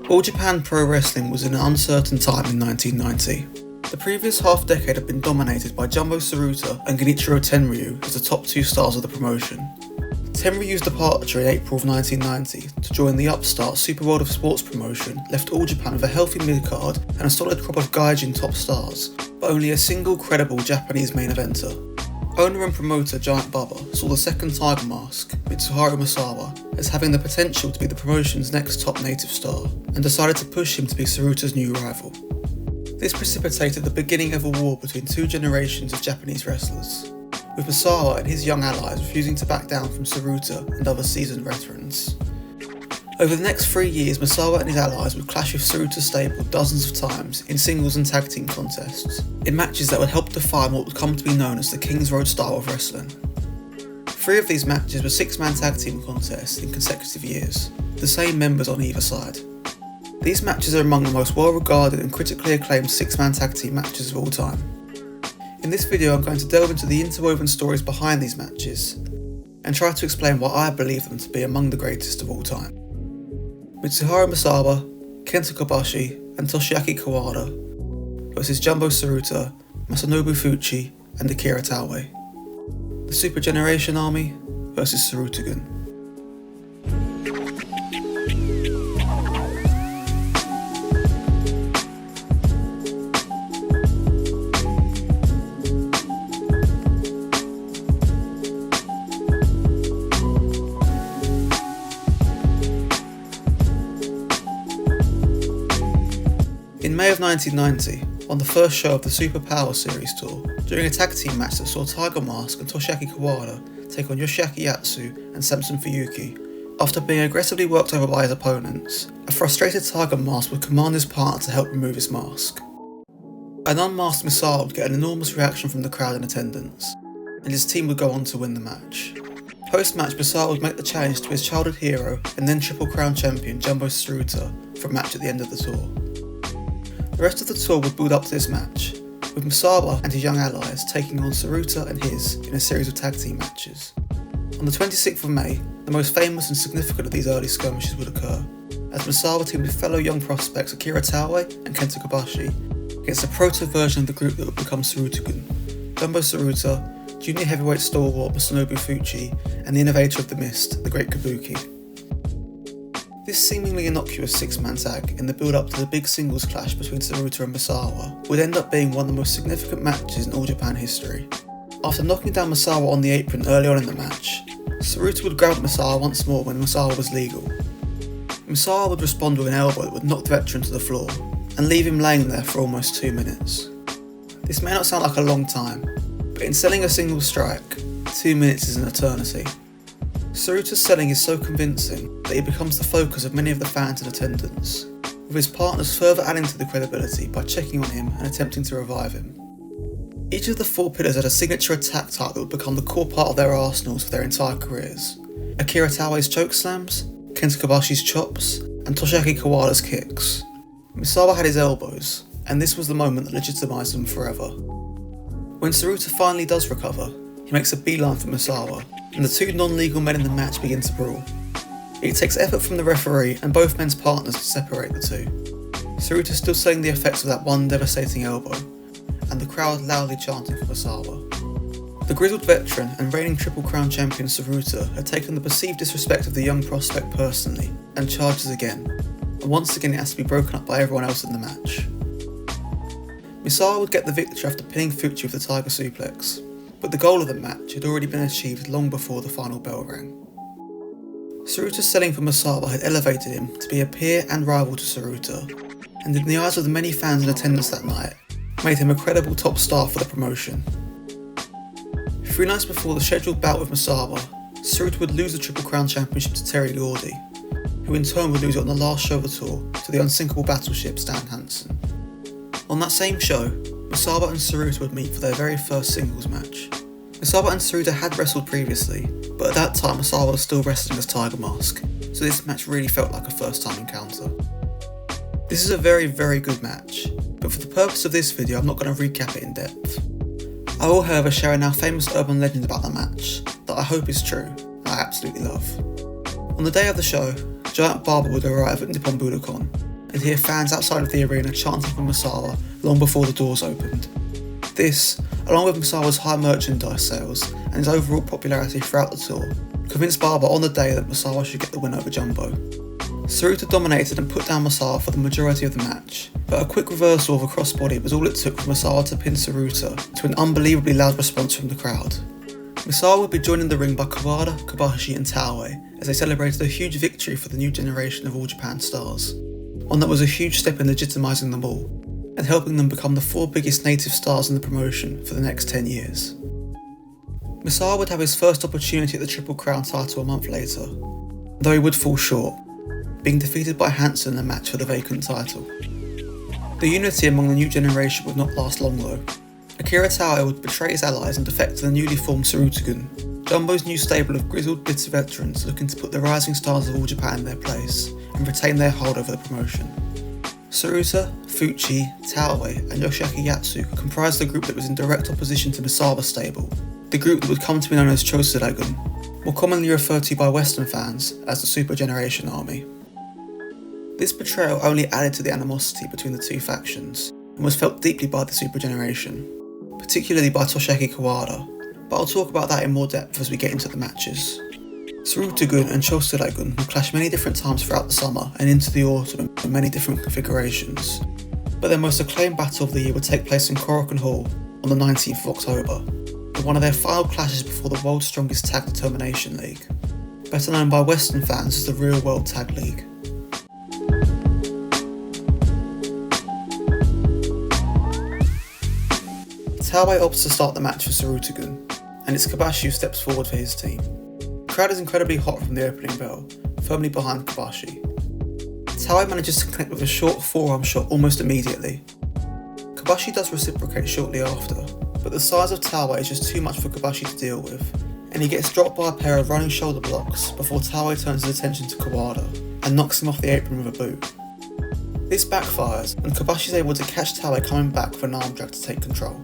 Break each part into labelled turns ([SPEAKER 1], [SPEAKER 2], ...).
[SPEAKER 1] All Japan Pro Wrestling was in an uncertain time in 1990. The previous half-decade had been dominated by Jumbo Tsuruta and Genichiro Tenryu as the top two stars of the promotion. Tenryu's departure in April of 1990 to join the upstart Super World of Sports promotion left All Japan with a healthy mid-card and a solid crop of gaijin top stars, but only a single credible Japanese main eventer. Owner and promoter Giant Baba saw the second Tiger Mask, Mitsuharu Misawa, as having the potential to be the promotion's next top native star, and decided to push him to be Tsuruta's new rival. This precipitated the beginning of a war between two generations of Japanese wrestlers, with Misawa and his young allies refusing to back down from Tsuruta and other seasoned veterans. Over the next 3 years, Misawa and his allies would clash with Tsuruta's stable dozens of times in singles and tag team contests, in matches that would help define what would come to be known as the King's Road style of wrestling. 3 of these matches were 6-man tag team contests in consecutive years, with the same members on either side. These matches are among the most well-regarded and critically acclaimed 6-man tag team matches of all time. In this video I'm going to delve into the interwoven stories behind these matches, and try to explain why I believe them to be among the greatest of all time. Mitsuharu Misawa, Kenta Kobashi and Toshiaki Kawada versus Jumbo Tsuruta, Masanobu Fuchi and Akira Taue. The Super Generation Army versus Tsuruta-gun. In May of 1990, on the first show of the Super Power Series tour, during a tag team match that saw Tiger Mask and Toshiaki Kawada take on Yoshiaki Yatsu and Samson Fuyuki, after being aggressively worked over by his opponents, a frustrated Tiger Mask would command his partner to help remove his mask. An unmasked Misawa would get an enormous reaction from the crowd in attendance, and his team would go on to win the match. Post-match, Misawa would make the challenge to his childhood hero and then Triple Crown champion Jumbo Tsuruta for a match at the end of the tour. The rest of the tour would build up to this match, with Misawa and his young allies taking on Tsuruta and his in a series of tag team matches. On the 26th of May, the most famous and significant of these early skirmishes would occur, as Misawa teamed with fellow young prospects Akira Taue and Kenta Kobashi against a proto-version of the group that would become Tsuruta-gun, Jumbo Tsuruta, junior heavyweight stalwart Masanobu Fuchi, and the innovator of the mist, the Great Kabuki. This seemingly innocuous 6-man tag in the build-up to the big singles clash between Tsuruta and Misawa would end up being one of the most significant matches in All Japan history. After knocking down Misawa on the apron early on in the match, Tsuruta would grab Misawa once more when Misawa was legal. Misawa would respond with an elbow that would knock the veteran to the floor, and leave him laying there for almost 2 minutes. This may not sound like a long time, but in selling a single strike, 2 minutes is an eternity. Tsuruta's selling is so convincing that he becomes the focus of many of the fans in attendance, with his partners further adding to the credibility by checking on him and attempting to revive him. Each of the 4 pillars had a signature attack type that would become the core part of their arsenals for their entire careers. Akira Taue's chokeslams, Kenta Kobashi's chops, and Toshiaki Kawada's kicks. Misawa had his elbows, and this was the moment that legitimized them forever. When Tsuruta finally does recover, he makes a beeline for Misawa, and the 2 non-legal men in the match begin to brawl. It takes effort from the referee and both men's partners to separate the 2. Tsuruta still selling the effects of that one devastating elbow, and the crowd loudly chanting for Misawa. The grizzled veteran and reigning Triple Crown champion Tsuruta had taken the perceived disrespect of the young prospect personally, and charges again, and once again it has to be broken up by everyone else in the match. Misawa would get the victory after pinning Fuchi with the Tiger Suplex, but the goal of the match had already been achieved long before the final bell rang. Tsuruta's selling for Misawa had elevated him to be a peer and rival to Tsuruta, and in the eyes of the many fans in attendance that night, made him a credible top star for the promotion. 3 nights before the scheduled bout with Misawa, Tsuruta would lose the Triple Crown Championship to Terry Gordy, who in turn would lose it on the last show of the tour to the unsinkable battleship Stan Hansen. On that same show, Misawa and Tsuruta would meet for their very first singles match. Misawa and Tsuruta had wrestled previously, but at that time Misawa was still wrestling as Tiger Mask, so this match really felt like a first time encounter. This is a very good match, but for the purpose of this video I'm not going to recap it in depth. I will however share a now famous urban legend about the match, that I hope is true, and I absolutely love. On the day of the show, Giant Baba would arrive at Nippon Budokan and hear fans outside of the arena chanting for Misawa long before the doors opened. This, along with Misawa's high merchandise sales and his overall popularity throughout the tour, convinced Baba on the day that Misawa should get the win over Jumbo. Tsuruta dominated and put down Misawa for the majority of the match, but a quick reversal of a crossbody was all it took for Misawa to pin Tsuruta to an unbelievably loud response from the crowd. Misawa would be joined in the ring by Kawada, Kobashi and Taue as they celebrated a huge victory for the new generation of All Japan stars, one that was a huge step in legitimizing them all, and helping them become the 4 biggest native stars in the promotion for the next 10 years. Misawa would have his first opportunity at the Triple Crown title a month later, though he would fall short, being defeated by Hansen in a match for the vacant title. The unity among the new generation would not last long though. Akira Taue would betray his allies and defect to the newly formed Tsuruta-gun, Jumbo's new stable of grizzled, bitter veterans looking to put the rising stars of All Japan in their place and retain their hold over the promotion. Tsuruta, Fuchi, Taue and Yoshiaki Yatsu comprised the group that was in direct opposition to Misawa's stable, the group that would come to be known as Tsuruta-gun, more commonly referred to by Western fans as the Super Generation Army. This betrayal only added to the animosity between the two factions and was felt deeply by the Super Generation, particularly by Toshiaki Kawada, but I'll talk about that in more depth as we get into the matches. Tsuruta-gun and Tsuruta-gun would clash many different times throughout the summer and into the autumn in many different configurations, but their most acclaimed battle of the year would take place in Korakuen Hall on the 19th of October, in one of their final clashes before the World's Strongest Tag Determination League, better known by Western fans as the Real World Tag League. Taue opts to start the match for Tsuruta-gun, and it's Kobashi who steps forward for his team. The crowd is incredibly hot from the opening bell, firmly behind Kobashi. Taue manages to connect with a short forearm shot almost immediately. Kobashi does reciprocate shortly after, but the size of Taue is just too much for Kobashi to deal with, and he gets dropped by a pair of running shoulder blocks before Taue turns his attention to Kawada and knocks him off the apron with a boot. This backfires, and Kobashi is able to catch Taue coming back for an arm drag to take control.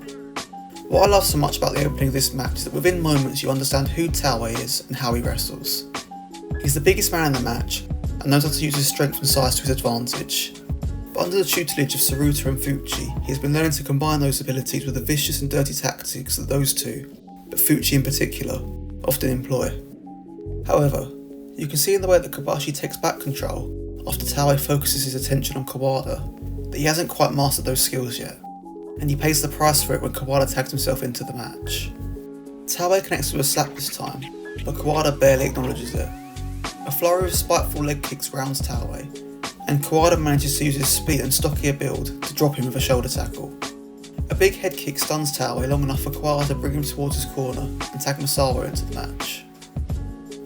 [SPEAKER 1] What I love so much about the opening of this match is that within moments you understand who Taue is and how he wrestles. He's the biggest man in the match and knows how to use his strength and size to his advantage, but under the tutelage of Tsuruta and Fuchi, he has been learning to combine those abilities with the vicious and dirty tactics that those two, but Fuchi in particular, often employ. However, you can see in the way that Kobashi takes back control after Taue focuses his attention on Kawada that he hasn't quite mastered those skills yet, and he pays the price for it when Kawada tags himself into the match. Taue connects with a slap this time, but Kawada barely acknowledges it. A flurry of spiteful leg kicks rounds Taue, and Kawada manages to use his speed and stockier build to drop him with a shoulder tackle. A big head kick stuns Taue long enough for Kawada to bring him towards his corner and tag Misawa into the match.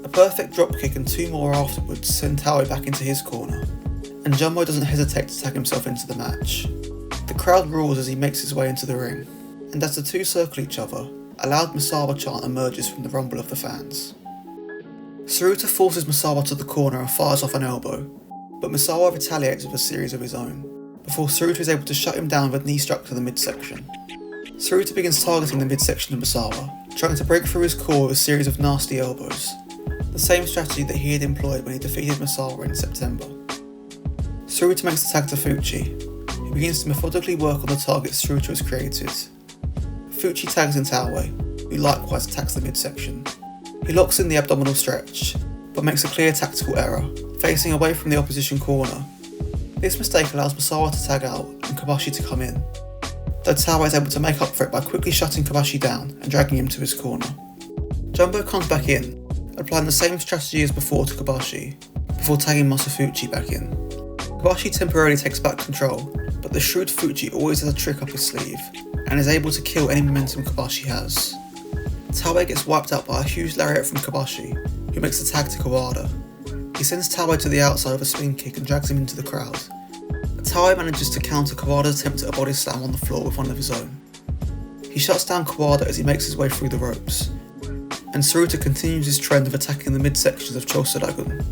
[SPEAKER 1] A perfect drop kick and 2 more afterwards send Taue back into his corner, and Jumbo doesn't hesitate to tag himself into the match. The crowd roars as he makes his way into the ring, and as the two circle each other, a loud Misawa chant emerges from the rumble of the fans. Tsuruta forces Misawa to the corner and fires off an elbow, but Misawa retaliates with a series of his own, before Tsuruta is able to shut him down with a knee struck to the midsection. Tsuruta begins targeting the midsection of Misawa, trying to break through his core with a series of nasty elbows, the same strategy that he had employed when he defeated Misawa in September. Tsuruta makes the tag to Fuchi, who begins to methodically work on the targets Tsuruta has created. Fuchi tags in Taue, who likewise attacks the midsection. He locks in the abdominal stretch, but makes a clear tactical error, facing away from the opposition corner. This mistake allows Misawa to tag out and Kobashi to come in, though Taue is able to make up for it by quickly shutting Kobashi down and dragging him to his corner. Jumbo comes back in, applying the same strategy as before to Kobashi, before tagging Masafuchi back in. Kobashi temporarily takes back control, but the shrewd Fuchi always has a trick up his sleeve, and is able to kill any momentum Kobashi has. Taue gets wiped out by a huge lariat from Kobashi, who makes the tag to Kawada. He sends Taue to the outside of a spin kick and drags him into the crowd. Taue manages to counter Kawada's attempt at a body slam on the floor with one of his own. He shuts down Kawada as he makes his way through the ropes, and Tsuruta continues his trend of attacking the midsections of Tsuruta-gun.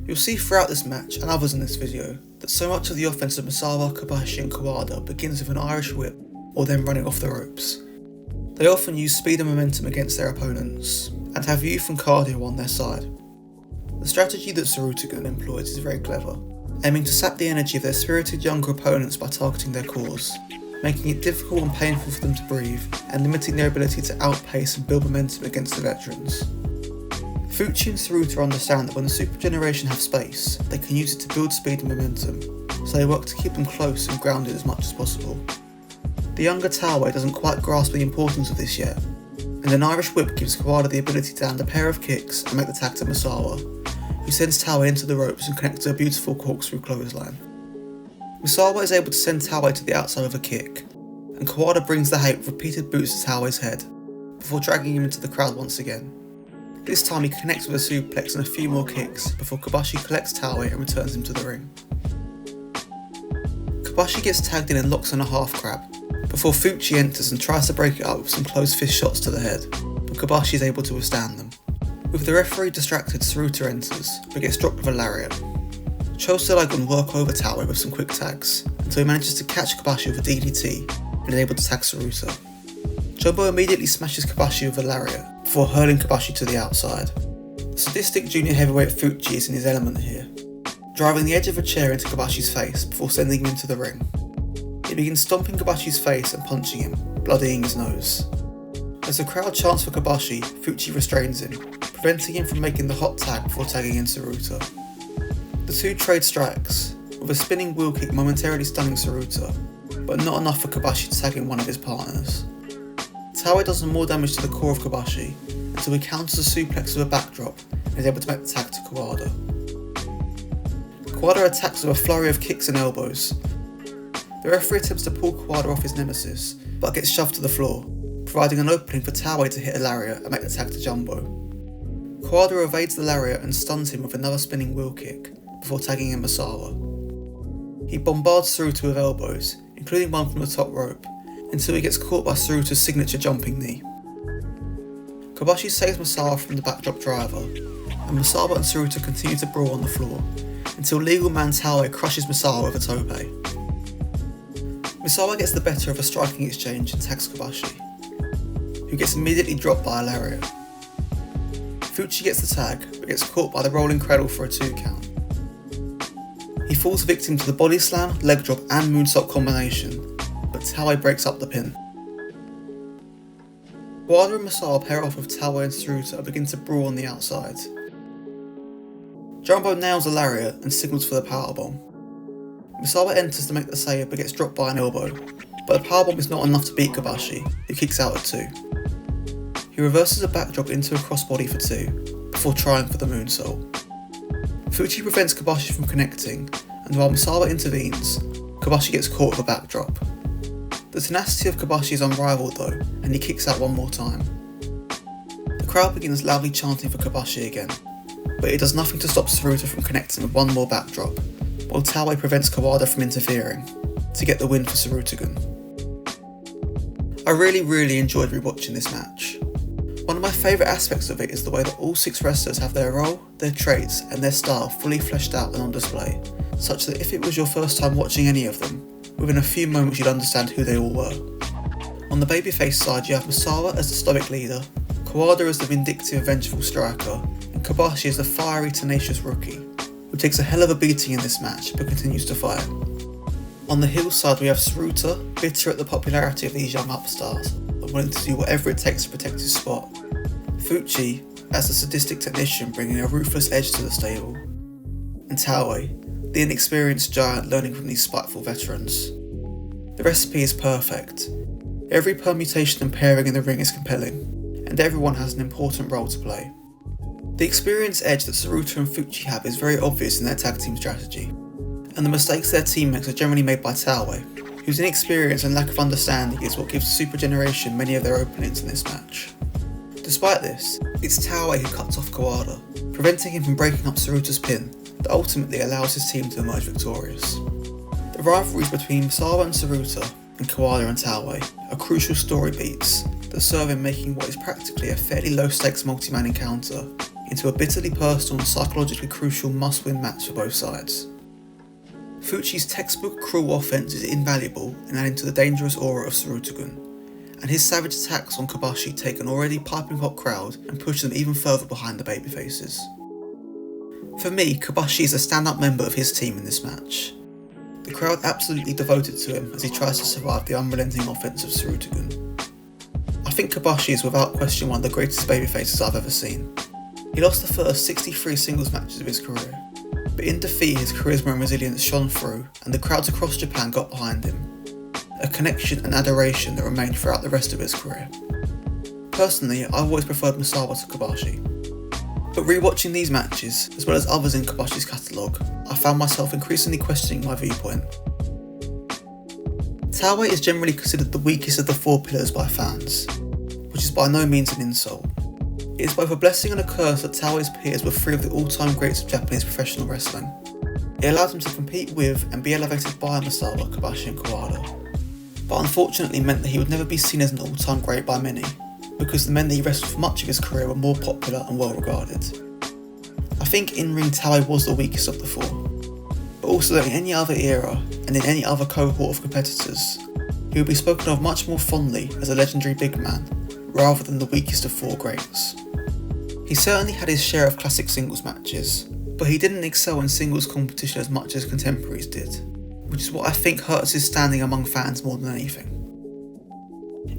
[SPEAKER 1] You'll see throughout this match, and others in this video, that so much of the offense of Misawa, Kobashi and Kawada begins with an Irish whip or them running off the ropes. They often use speed and momentum against their opponents, and have youth and cardio on their side. The strategy that Tsuruta-gun employs is very clever, aiming to sap the energy of their spirited younger opponents by targeting their cores, making it difficult and painful for them to breathe, and limiting their ability to outpace and build momentum against the veterans. Fuchi and Tsuruta understand that when the Super Generation have space, they can use it to build speed and momentum, so they work to keep them close and grounded as much as possible. The younger Taue doesn't quite grasp the importance of this yet, and an Irish whip gives Kawada the ability to land a pair of kicks and make the tag to Misawa, who sends Taue into the ropes and connects to a beautiful corkscrew clothesline. Misawa is able to send Taue to the outside of a kick, and Kawada brings the hate with repeated boots to Taue's head, before dragging him into the crowd once again. This time he connects with a suplex and a few more kicks before Kobashi collects Taue and returns him to the ring. Kobashi gets tagged in and locks on a half crab, before Fuchi enters and tries to break it up with some closed fist shots to the head, but Kobashi is able to withstand them. With the referee distracted, Tsuruta enters, but gets dropped with a lariat. Tsuruta-gun work over Taue with some quick tags, until he manages to catch Kobashi with a DDT and is able to tag Tsuruta. Jumbo immediately smashes Kobashi with a lariat, before hurling Kobashi to the outside. The sadistic junior heavyweight Fuchi is in his element here, driving the edge of a chair into Kobashi's face before sending him into the ring. He begins stomping Kobashi's face and punching him, bloodying his nose. As the crowd chants for Kobashi, Fuchi restrains him, preventing him from making the hot tag before tagging in Tsuruta. The two trade strikes, with a spinning wheel kick momentarily stunning Tsuruta, but not enough for Kobashi to tag in one of his partners. Taue does more damage to the core of Kobashi until he counters a suplex with a backdrop and is able to make the tag to Kawada. Kawada attacks with a flurry of kicks and elbows. The referee attempts to pull Kawada off his nemesis, but gets shoved to the floor, providing an opening for Taue to hit a lariat and make the tag to Jumbo. Kawada evades the lariat and stuns him with another spinning wheel kick, before tagging in Misawa. He bombards Tsuruta with elbows, including one from the top rope, until he gets caught by Tsuruta's signature jumping knee. Kobashi saves Misawa from the backdrop driver, and Misawa and Tsuruta continue to brawl on the floor, until legal man Taue crushes Misawa with a tope. Misawa gets the better of a striking exchange and tags Kobashi, who gets immediately dropped by a lariat. Fuchi gets the tag, but gets caught by the rolling cradle for a 2 count. He falls victim to the body slam, leg drop and moonsault combination, but Taue breaks up the pin. Kawada and Misawa pair off with Taue and Tsuruta and begin to brawl on the outside. Jumbo nails a lariat and signals for the powerbomb. Misawa enters to make the save but gets dropped by an elbow, but the powerbomb is not enough to beat Kobashi, who kicks out at 2. He reverses a backdrop into a crossbody for 2, before trying for the moonsault. Fuchi prevents Kobashi from connecting, and while Misawa intervenes, Kobashi gets caught with a backdrop. The tenacity of Kobashi is unrivaled though, and he kicks out one more time. The crowd begins loudly chanting for Kobashi again, but it does nothing to stop Tsuruta from connecting with one more backdrop, while Taue prevents Kawada from interfering, to get the win for Tsuruta-gun. I really enjoyed rewatching this match. One of my favourite aspects of it is the way that all 6 wrestlers have their role, their traits and their style fully fleshed out and on display, such that if it was your first time watching any of them, within a few moments you'd understand who they all were. On the babyface side you have Misawa as the stoic leader, Kawada as the vindictive vengeful striker, and Kobashi as the fiery tenacious rookie, who takes a hell of a beating in this match but continues to fight. On the heel side we have Tsuruta, bitter at the popularity of these young upstarts, and willing to do whatever it takes to protect his spot. Fuchi as the sadistic technician bringing a ruthless edge to the stable, and Taue, the inexperienced giant learning from these spiteful veterans. The recipe is perfect. Every permutation and pairing in the ring is compelling, and everyone has an important role to play. The experience edge that Tsuruta and Fuchi have is very obvious in their tag team strategy, and the mistakes their teammates are generally made by Taue, whose inexperience and lack of understanding is what gives the Super Generation many of their openings in this match. Despite this, it's Taue who cuts off Kawada, preventing him from breaking up Tsuruta's pin that ultimately allows his team to emerge victorious. The rivalries between Misawa and Tsuruta, and Kawada and Taue are crucial story beats that serve in making what is practically a fairly low-stakes multi-man encounter into a bitterly personal and psychologically crucial must-win match for both sides. Fuchi's textbook cruel offense is invaluable in adding to the dangerous aura of Tsuruta-gun, and his savage attacks on Kobashi take an already piping hot crowd and push them even further behind the babyfaces. For me, Kobashi is a standout member of his team in this match. The crowd absolutely devoted to him as he tries to survive the unrelenting offense of Tsuruta-gun. I think Kobashi is without question one of the greatest babyfaces I've ever seen. He lost the first 63 singles matches of his career, but in defeat his charisma and resilience shone through and the crowds across Japan got behind him. A connection and adoration that remained throughout the rest of his career. Personally, I've always preferred Misawa to Kobashi. But rewatching these matches, as well as others in Kobashi's catalogue, I found myself increasingly questioning my viewpoint. Taue is generally considered the weakest of the four pillars by fans, which is by no means an insult. It is both a blessing and a curse that Taue's peers were three of the all-time greats of Japanese professional wrestling. It allowed him to compete with and be elevated by Misawa, Kobashi and Kawada, but unfortunately meant that he would never be seen as an all-time great by many, because the men that he wrestled for much of his career were more popular and well regarded. I think in-ring Taue was the weakest of the four, but also that in any other era and in any other cohort of competitors, he would be spoken of much more fondly as a legendary big man, rather than the weakest of four greats. He certainly had his share of classic singles matches, but he didn't excel in singles competition as much as contemporaries did, which is what I think hurts his standing among fans more than anything.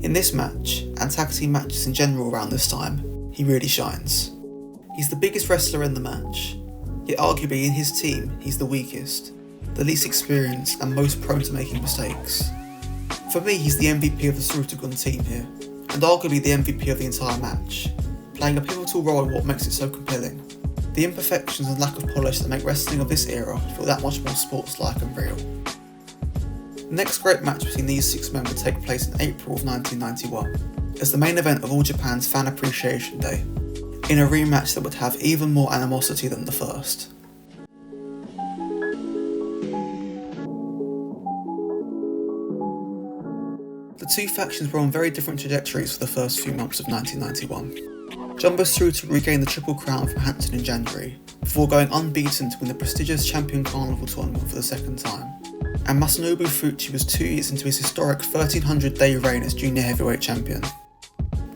[SPEAKER 1] In this match, and tag team matches in general around this time, he really shines. He's the biggest wrestler in the match, yet arguably in his team he's the weakest, the least experienced and most prone to making mistakes. For me, he's the MVP of the Tsuruta-gun team here, and arguably the MVP of the entire match, playing a pivotal role in what makes it so compelling. The imperfections and lack of polish that make wrestling of this era feel that much more sports-like and real. The next great match between these six men would take place in April of 1991, as the main event of All Japan's Fan Appreciation Day, in a rematch that would have even more animosity than the first. The two factions were on very different trajectories for the first few months of 1991. Jumbo Tsuruta regained the Triple Crown from Hampton in January, before going unbeaten to win the prestigious Champion Carnival tournament for the second time. And Masanobu Fuchi was 2 years into his historic 1300-day reign as junior heavyweight champion.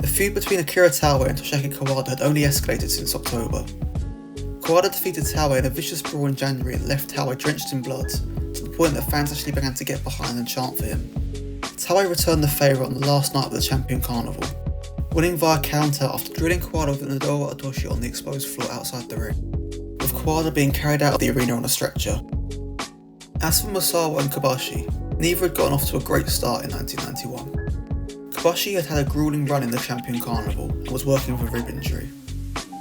[SPEAKER 1] The feud between Akira Taue and Toshiaki Kawada had only escalated since October. Kawada defeated Taue in a vicious brawl in January that left Taue drenched in blood, to the point that fans actually began to get behind and chant for him. Taue returned the favour on the last night of the Champion Carnival, winning via counter after drilling Kawada with an Adora Adoshi on the exposed floor outside the ring, with Kawada being carried out of the arena on a stretcher. As for Misawa and Kobashi, neither had gotten off to a great start in 1991. Kobashi had had a gruelling run in the Champion Carnival and was working with a rib injury.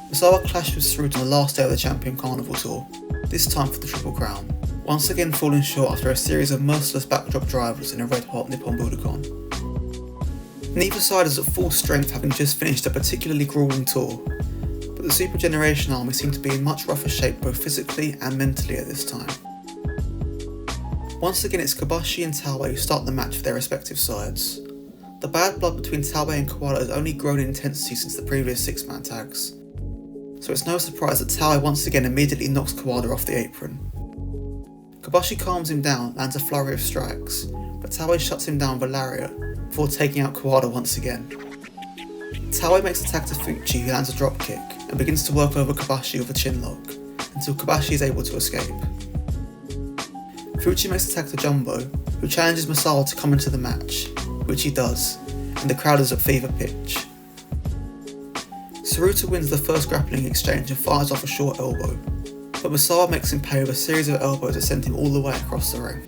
[SPEAKER 1] Misawa clashed with Tsuruta on the last day of the Champion Carnival tour, this time for the Triple Crown, once again falling short after a series of merciless backdrop drivers in a red-hot Nippon Budokan. Neither side is at full strength, having just finished a particularly gruelling tour, but the Super Generation Army seemed to be in much rougher shape both physically and mentally at this time. Once again it's Kobashi and Taue who start the match for their respective sides. The bad blood between Taue and Kawada has only grown in intensity since the previous six-man tags, so it's no surprise that Taue once again immediately knocks Kawada off the apron. Kobashi calms him down, lands a flurry of strikes, but Taue shuts him down with a lariat before taking out Kawada once again. Taue makes a tag to Fuchi, who lands a dropkick and begins to work over Kobashi with a chinlock, until Kobashi is able to escape. Fuchi makes a tag to Jumbo, who challenges Misawa to come into the match, which he does, and the crowd is at fever pitch. Tsuruta wins the first grappling exchange and fires off a short elbow, but Misawa makes him pay with a series of elbows that send him all the way across the ring.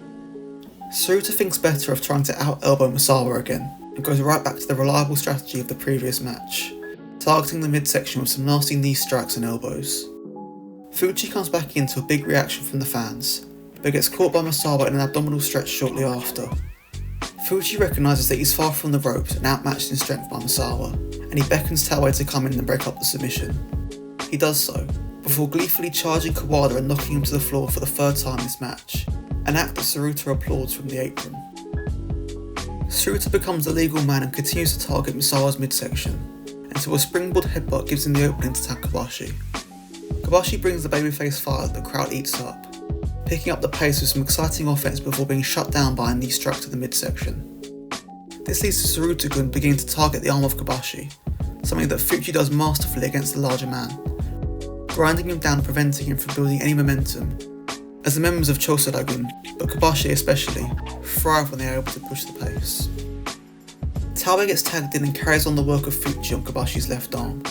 [SPEAKER 1] Tsuruta thinks better of trying to out-elbow Misawa again, and goes right back to the reliable strategy of the previous match, targeting the midsection with some nasty knee strikes and elbows. Fuchi comes back into a big reaction from the fans, but gets caught by Misawa in an abdominal stretch shortly after. Fuchi recognises that he's far from the ropes and outmatched in strength by Misawa, and he beckons Taue to come in and break up the submission. He does so, before gleefully charging Kawada and knocking him to the floor for the third time this match, an act that Tsuruta applauds from the apron. Tsuruta becomes the legal man and continues to target Misawa's midsection, until a springboard headbutt gives him the opening to tag Kobashi. Kobashi brings the babyface fire that the crowd eats up, picking up the pace with some exciting offense before being shut down by a knee strike to the midsection. This leads to Tsuruta-gun beginning to target the arm of Kobashi, something that Fuchi does masterfully against the larger man. grinding him down and preventing him from building any momentum, as the members of Tsuruta-gun, but Kobashi especially, thrive when they are able to push the pace. Taue gets tagged in and carries on the work of Fuchi on Kobashi's left arm.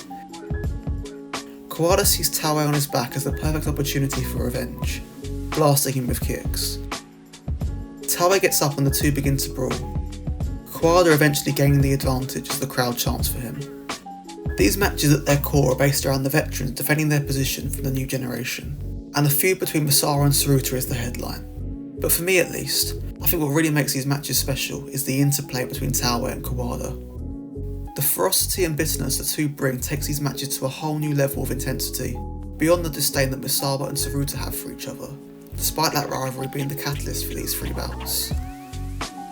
[SPEAKER 1] Kawada sees Taue on his back as the perfect opportunity for revenge, blasting him with kicks. Taue gets up and the two begin to brawl, Kawada eventually gaining the advantage as the crowd chants for him. These matches at their core are based around the veterans defending their position from the new generation, and the feud between Misawa and Tsuruta is the headline. But for me at least, I think what really makes these matches special is the interplay between Taue and Kawada. The ferocity and bitterness the two bring takes these matches to a whole new level of intensity, beyond the disdain that Misawa and Tsuruta have for each other, despite that rivalry being the catalyst for these three bouts.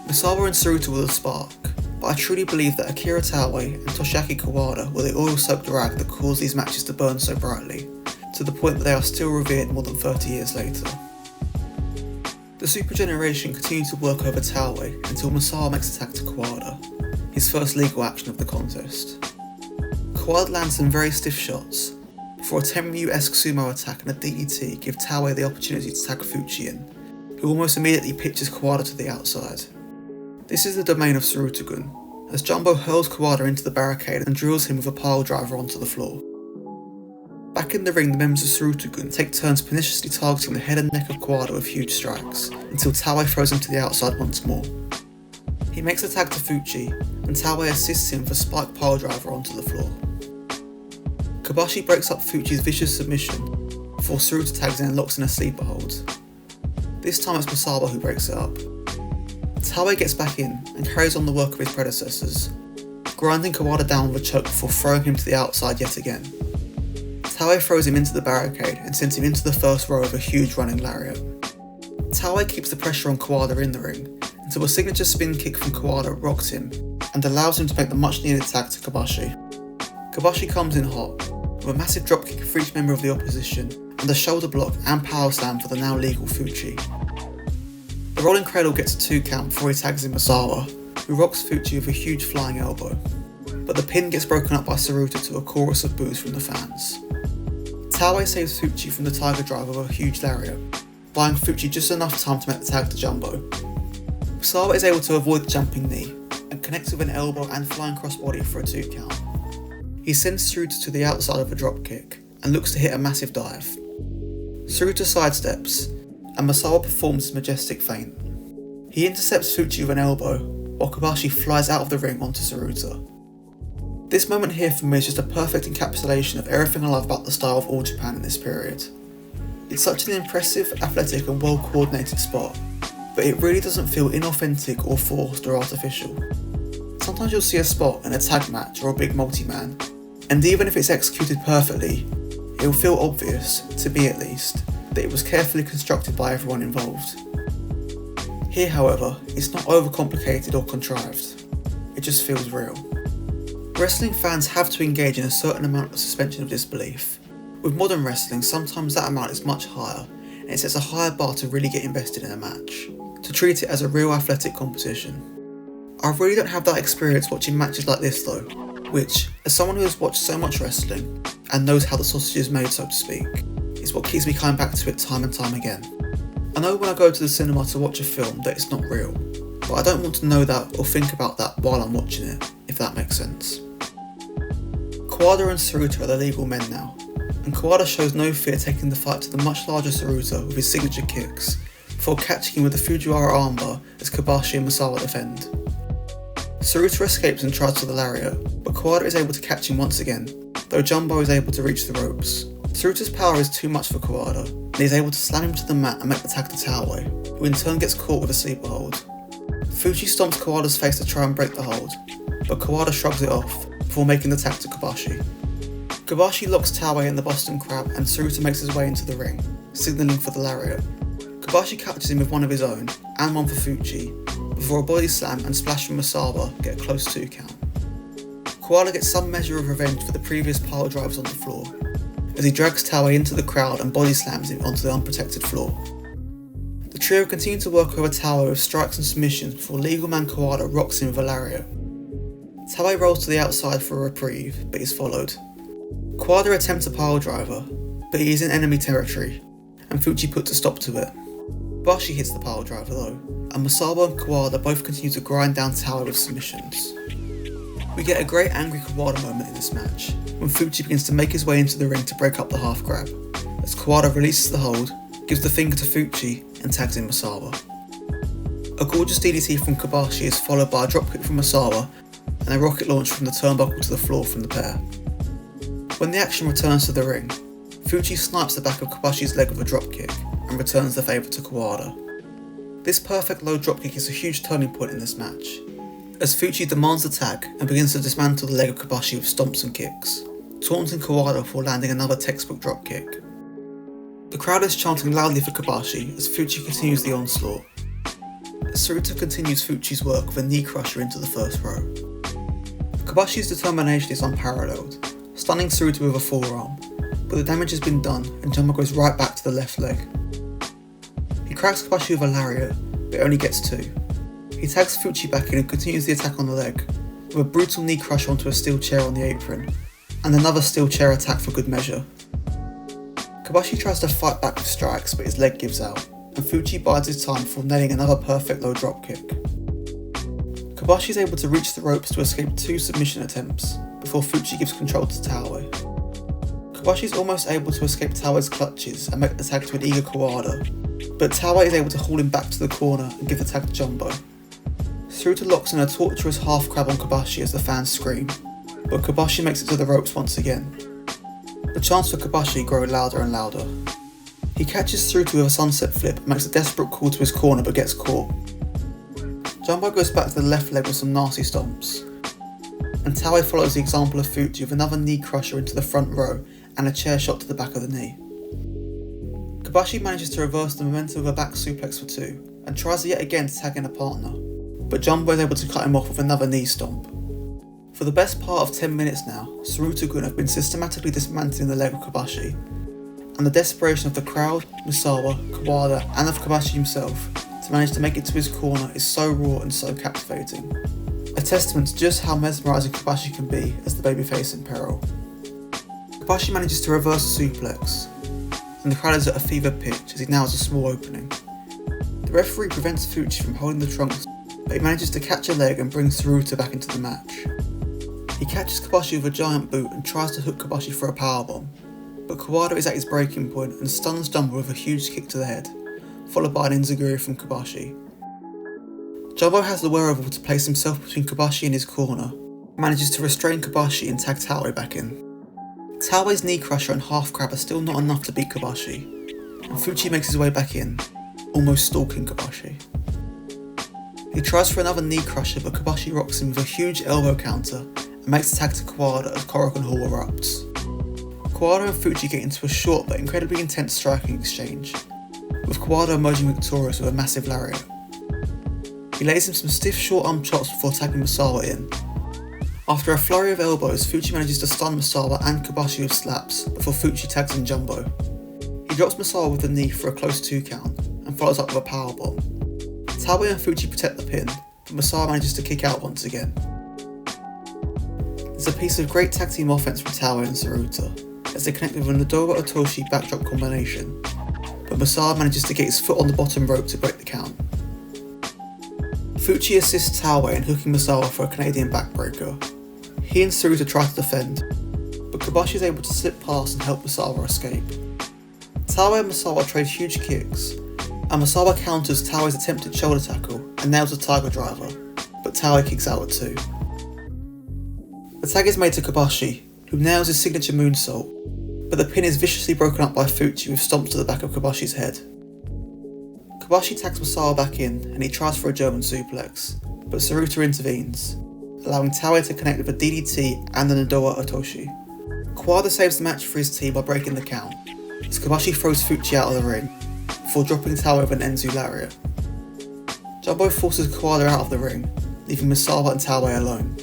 [SPEAKER 1] Misawa and Tsuruta were the spark, but I truly believe that Akira Taue and Toshiaki Kawada were the oil-soaked rag that caused these matches to burn so brightly, to the point that they are still revered more than 30 years later. The Super Generation continued to work over Taue until Misawa makes a tag to Kawada, his first legal action of the contest. Kawada lands some very stiff shots, before a Tenryu-esque sumo attack and a DDT give Taue the opportunity to tag Fuchi in, who almost immediately pitches Kawada to the outside. This is the domain of Tsuruta-gun, as Jumbo hurls Kawada into the barricade and drills him with a pile driver onto the floor. Back in the ring, the members of Tsuruta-gun take turns perniciously targeting the head and neck of Kawada with huge strikes, until Taue throws him to the outside once more. He makes a tag to Fuchi, and Taue assists him with a spike pile driver onto the floor. Kobashi breaks up Fuchi's vicious submission, before Tsuruta tags in and locks in a sleeper hold. This time it's Misawa who breaks it up. Taue gets back in and carries on the work of his predecessors, grinding Kawada down with a choke before throwing him to the outside yet again. Taue throws him into the barricade and sends him into the first row of a huge running lariat. Taue keeps the pressure on Kawada in the ring until a signature spin kick from Kawada rocks him and allows him to make the much needed tag to Kobashi. Kobashi comes in hot, with a massive dropkick for each member of the opposition and a shoulder block and power slam for the now legal Fuchi. The rolling cradle gets a 2 count before he tags in Misawa, who rocks Fuchi with a huge flying elbow, but the pin gets broken up by Tsuruta to a chorus of boos from the fans. Taue saves Fuchi from the tiger driver with a huge lariat, buying Fuchi just enough time to make the tag to Jumbo. Misawa is able to avoid the jumping knee, and connects with an elbow and flying crossbody for a 2 count. He sends Tsuruta to the outside of a dropkick, and looks to hit a massive dive. Tsuruta sidesteps, and Misawa performs his majestic feint. He intercepts Fuchi with an elbow, while Kobashi flies out of the ring onto Tsuruta. This moment here for me is just a perfect encapsulation of everything I love about the style of All Japan in this period. It's such an impressive, athletic and well coordinated spot, but it really doesn't feel inauthentic or forced or artificial. Sometimes you'll see a spot in a tag match or a big multi-man, and even if it's executed perfectly, it will feel obvious, to me at least, that it was carefully constructed by everyone involved. Here, however, it's not overcomplicated or contrived. It just feels real. Wrestling fans have to engage in a certain amount of suspension of disbelief. With modern wrestling, sometimes that amount is much higher, and it sets a higher bar to really get invested in a match, to treat it as a real athletic competition. I really don't have that experience watching matches like this though, which, as someone who has watched so much wrestling, and knows how the sausage is made so to speak, is what keeps me coming back to it time and time again. I know when I go to the cinema to watch a film that it's not real, but I don't want to know that or think about that while I'm watching it, if that makes sense. Kawada and Tsuruta are the legal men now, and Kawada shows no fear taking the fight to the much larger Tsuruta with his signature kicks, before catching him with the Fujiwara armbar as Kobashi and Misawa defend. Tsuruta escapes and tries for the lariat, but Kawada is able to catch him once again, though Jumbo is able to reach the ropes. Tsuruta's power is too much for Kawada, and he is able to slam him to the mat and make the tag to Taue, who in turn gets caught with a sleeper hold. Fuchi stomps Kawada's face to try and break the hold, but Kawada shrugs it off, before making the tag to Kobashi. Kobashi locks Taue in the Boston Crab and Tsuruta makes his way into the ring, signalling for the lariat. Kobashi catches him with one of his own, and one for Fuchi, before a body slam and splash from Misawa get a close 2 count. Kawada gets some measure of revenge for the previous pile drives on the floor, as he drags Taue into the crowd and body slams him onto the unprotected floor. The trio continue to work over Taue with strikes and submissions before legal man Kawada rocks him with a lariat. Taue rolls to the outside for a reprieve, but is followed. Kawada attempts a pile driver, but he is in enemy territory, and Fuchi puts a stop to it. Kobashi hits the pile driver though, and Misawa and Kawada both continue to grind down Taue with submissions. We get a great angry Kawada moment in this match, when Fuchi begins to make his way into the ring to break up the half grab, as Kawada releases the hold, gives the finger to Fuchi, and tags in Misawa. A gorgeous DDT from Kobashi is followed by a dropkick from Misawa, and a rocket launch from the turnbuckle to the floor from the pair. When the action returns to the ring, Fuchi snipes the back of Kobashi's leg with a dropkick, and returns the favour to Kawada. This perfect low dropkick is a huge turning point in this match, as Fuchi demands the tag and begins to dismantle the leg of Kobashi with stomps and kicks, taunting Kawada before landing another textbook dropkick. The crowd is chanting loudly for Kobashi as Fuchi continues the onslaught. Tsuruta continues Fuchi's work with a knee crusher into the first row. Kobashi's determination is unparalleled, stunning Tsuruta with a forearm, but the damage has been done and Jumbo goes right back to the left leg. He cracks Kobashi with a lariat, but only gets 2. He tags Fuchi back in and continues the attack on the leg, with a brutal knee crusher onto a steel chair on the apron, and another steel chair attack for good measure. Kobashi tries to fight back with strikes, but his leg gives out, and Fuchi bides his time before nailing another perfect low dropkick. Kobashi is able to reach the ropes to escape 2 submission attempts, before Fuchi gives control to Taue. Kobashi is almost able to escape Taue's clutches and make the tag to an eager Kawada, but Taue is able to haul him back to the corner and give the tag to Jumbo. Tsuruta locks in a torturous half crab on Kobashi as the fans scream, but Kobashi makes it to the ropes once again. The chants for Kobashi grow louder and louder. He catches Tsuruta with a sunset flip and makes a desperate call to his corner but gets caught. Jumbo goes back to the left leg with some nasty stomps, and Taue follows the example of Fuchi with another knee crusher into the front row and a chair shot to the back of the knee. Kobashi manages to reverse the momentum with a back suplex for 2 and tries yet again to tag in a partner, but Jumbo is able to cut him off with another knee stomp. For the best part of 10 minutes now, Tsuruta-gun have been systematically dismantling the leg of Kobashi, and the desperation of the crowd, Misawa, Kawada and of Kobashi himself to manage to make it to his corner is so raw and so captivating. A testament to just how mesmerising Kobashi can be as the babyface in peril. Kobashi manages to reverse a suplex, and the crowd is at a fever pitch as he now has a small opening. The referee prevents Fuchi from holding the trunks, but he manages to catch a leg and bring Tsuruta back into the match. He catches Kobashi with a giant boot and tries to hook Kobashi for a powerbomb, but Kawada is at his breaking point and stuns Jumbo with a huge kick to the head, followed by an enziguri from Kobashi. Jumbo has the wherewithal to place himself between Kobashi and his corner, and manages to restrain Kobashi and tag Taue back in. Taue's knee crusher and half crab are still not enough to beat Kobashi, and Fuchi makes his way back in, almost stalking Kobashi. He tries for another knee crusher, but Kobashi rocks him with a huge elbow counter and makes the tag to Kawada as Korakuen Hall erupts. Kawada and Fuchi get into a short but incredibly intense striking exchange, with Kawada emerging victorious with a massive lariat. He lays him some stiff short arm chops before tagging Misawa in. After a flurry of elbows, Fuchi manages to stun Misawa and Kobashi with slaps before Fuchi tags in Jumbo. He drops Misawa with a knee for a close 2 count and follows up with a powerbomb. Taue and Fuchi protect the pin, but Misawa manages to kick out once again. There's a piece of great tag team offense from Taue and Tsuruta, as they connect with an Adora Otoshi backdrop combination, but Misawa manages to get his foot on the bottom rope to break the count. Fuchi assists Taue in hooking Misawa for a Canadian backbreaker. He and Tsuruta try to defend, but Kobashi is able to slip past and help Misawa escape. Taue and Misawa trade huge kicks, and Misawa counters Taue's attempted shoulder tackle and nails a tiger driver, but Taue kicks out at 2. The tag is made to Kobashi, who nails his signature moonsault, but the pin is viciously broken up by Fuchi with stomps to the back of Kobashi's head. Kobashi tags Misawa back in and he tries for a German suplex, but Tsuruta intervenes, allowing Taue to connect with a DDT and an Adora Otoshi. Kawada saves the match for his team by breaking the count, as Kobashi throws Fuchi out of the ring, before dropping Taue with an Enzu lariat. Jumbo forces Kawada out of the ring, leaving Misawa and Taue alone.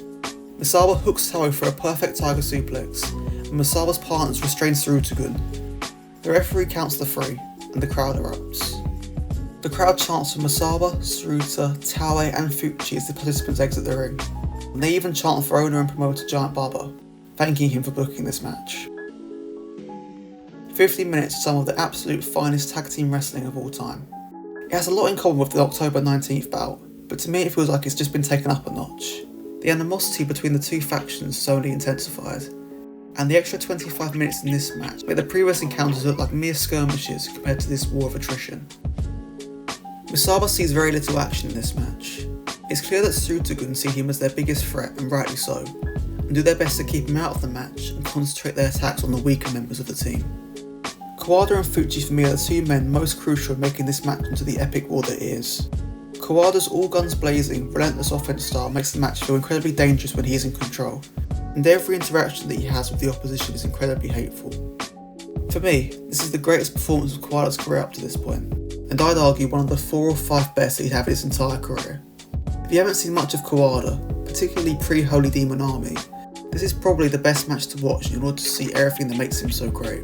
[SPEAKER 1] Misawa hooks Taue for a perfect tiger suplex, and Misawa's partners restrain Tsuruta-gun. The referee counts the 3, and the crowd erupts. The crowd chants for Misawa, Tsuruta, Taue and Fuchi as the participants exit the ring, and they even chant for owner and promoter Giant Baba, thanking him for booking this match. 50 minutes of some of the absolute finest tag team wrestling of all time. It has a lot in common with the October 19th bout, but to me it feels like it's just been taken up a notch. The animosity between the two factions has only intensified, and the extra 25 minutes in this match make the previous encounters look like mere skirmishes compared to this war of attrition. Misawa sees very little action in this match. It's clear that Tsuruta-gun see him as their biggest threat, and rightly so, and do their best to keep him out of the match and concentrate their attacks on the weaker members of the team. Kawada and Fuchi for me are the two men most crucial in making this match into the epic war that it is. Kawada's all guns blazing, relentless offense style makes the match feel incredibly dangerous when he is in control, and every interaction that he has with the opposition is incredibly hateful. For me, this is the greatest performance of Kawada's career up to this point, and I'd argue one of the 4 or 5 best that he'd have in his entire career. If you haven't seen much of Kawada, particularly pre-Holy Demon Army, this is probably the best match to watch in order to see everything that makes him so great.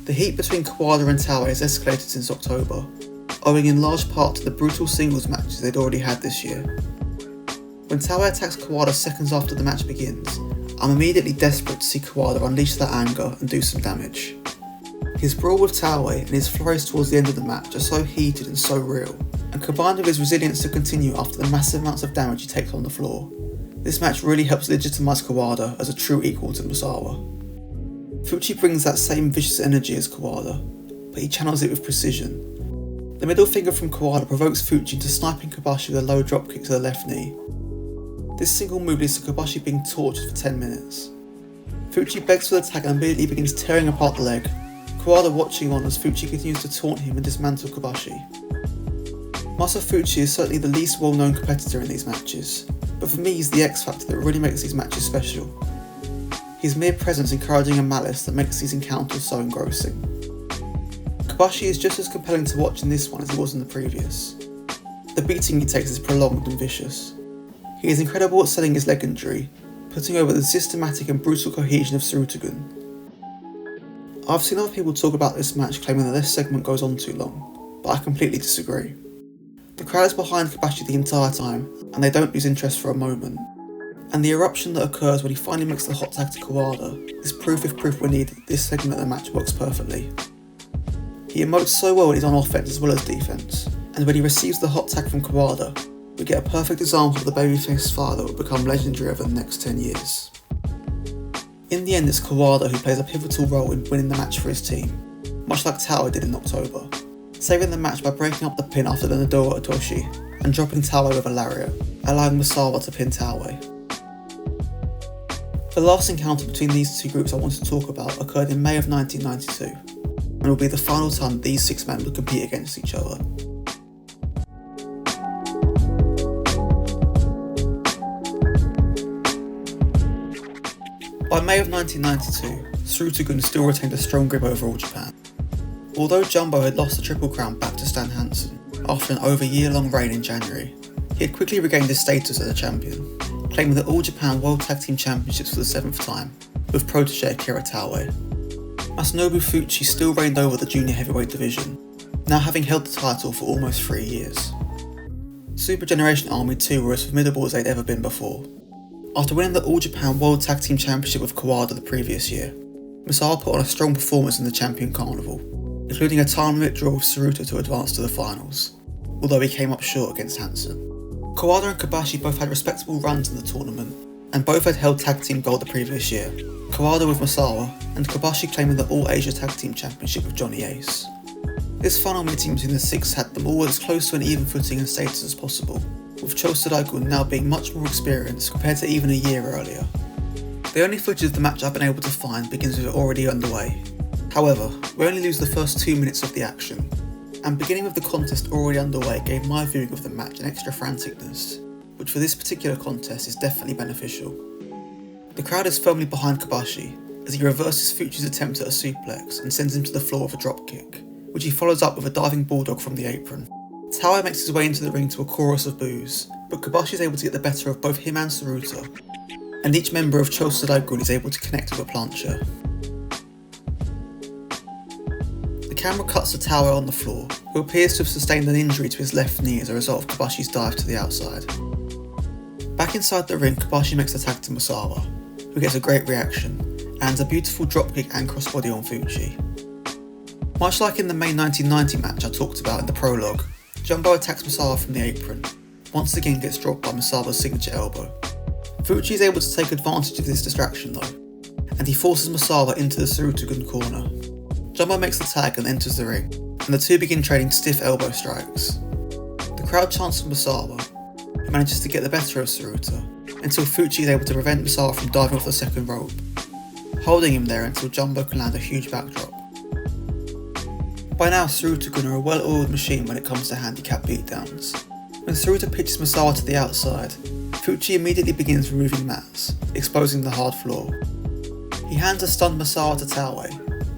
[SPEAKER 1] The heat between Kawada and Taue has escalated since October, owing in large part to the brutal singles matches they'd already had this year. When Taue attacks Kawada seconds after the match begins, I'm immediately desperate to see Kawada unleash that anger and do some damage. His brawl with Taue and his flurries towards the end of the match are so heated and so real, and combined with his resilience to continue after the massive amounts of damage he takes on the floor, this match really helps legitimize Kawada as a true equal to Misawa. Fuchi brings that same vicious energy as Kawada, but he channels it with precision. The middle finger from Kawada provokes Fuchi into sniping Kobashi with a low dropkick to the left knee. This single move leads to Kobashi being tortured for 10 minutes. Fuchi begs for the tag and immediately begins tearing apart the leg, Kawada watching on as Fuchi continues to taunt him and dismantle Kobashi. Masa Fuchi is certainly the least well-known competitor in these matches, but for me he's the X factor that really makes these matches special. His mere presence encouraging a malice that makes these encounters so engrossing. Kobashi is just as compelling to watch in this one as he was in the previous. The beating he takes is prolonged and vicious. He is incredible at selling his leg injury, putting over the systematic and brutal cohesion of Tsuruta-gun. I've seen other people talk about this match claiming that this segment goes on too long, but I completely disagree. The crowd is behind Kobashi the entire time, and they don't lose interest for a moment. And the eruption that occurs when he finally makes the hot tag to Kawada is proof if proof we need that this segment of the match works perfectly. He emotes so well when he's on offense as well as defense, and when he receives the hot tag from Kawada, we get a perfect example of the babyface fire that will become legendary over the next 10 years. In the end, it's Kawada who plays a pivotal role in winning the match for his team, much like Taue did in October, saving the match by breaking up the pin after the Nadora Otoshi and dropping Taue with a lariat, allowing Misawa to pin Taue. The last encounter between these two groups I want to talk about occurred in May of 1992, and will be the final time these 6 men would compete against each other. By May of 1992, Tsuruta-gun still retained a strong grip over All Japan. Although Jumbo had lost the Triple Crown back to Stan Hansen after an over year-long reign in January, he had quickly regained his status as a champion, claiming the All Japan World Tag Team Championships for the 7th time, with protege Akira Taue. Masanobu Fuchi still reigned over the junior heavyweight division, now having held the title for almost 3 years. Super Generation Army 2 were as formidable as they'd ever been before. After winning the All Japan World Tag Team Championship with Kawada the previous year, Misawa put on a strong performance in the Champion Carnival, including a time limit draw with Tsuruta to advance to the finals, although he came up short against Hansen. Kawada and Kobashi both had respectable runs in the tournament, and both had held tag team gold the previous year, Kawada with Misawa, and Kobashi claiming the All Asia Tag Team Championship with Johnny Ace. This final meeting between the 6 had them all as close to an even footing and status as possible, with Tsuruta-gun now being much more experienced compared to even a year earlier. The only footage of the match I've been able to find begins with it already underway. However, we only lose the first 2 minutes of the action, and beginning with the contest already underway gave my viewing of the match an extra franticness, which for this particular contest is definitely beneficial. The crowd is firmly behind Kobashi as he reverses Fuchi's attempt at a suplex and sends him to the floor with a dropkick, which he follows up with a diving bulldog from the apron. Taue makes his way into the ring to a chorus of boos, but Kobashi is able to get the better of both him and Tsuruta, and each member of Tsuruta-gun is able to connect with a plancher. The camera cuts to Taue on the floor, who appears to have sustained an injury to his left knee as a result of Kobashi's dive to the outside. Back inside the ring, Kobashi makes a tag to Misawa, who gets a great reaction, and lands a beautiful dropkick and crossbody on Fuchi. Much like in the May 1990 match I talked about in the prologue, Jumbo attacks Misawa from the apron, once again gets dropped by Misawa's signature elbow. Fuchi is able to take advantage of this distraction though, and he forces Misawa into the Tsuruta-gun corner. Jumbo makes the tag and enters the ring, and the two begin trading stiff elbow strikes. The crowd chants for Misawa, who manages to get the better of Tsuruta, until Fuchi is able to prevent Misawa from diving off the second rope, holding him there until Jumbo can land a huge backdrop. By now, Tsuruta-gun are a well-oiled machine when it comes to handicap beatdowns. When Tsuruta pitches Misawa to the outside, Fuchi immediately begins removing mats, exposing the hard floor. He hands a stunned Misawa to Taue,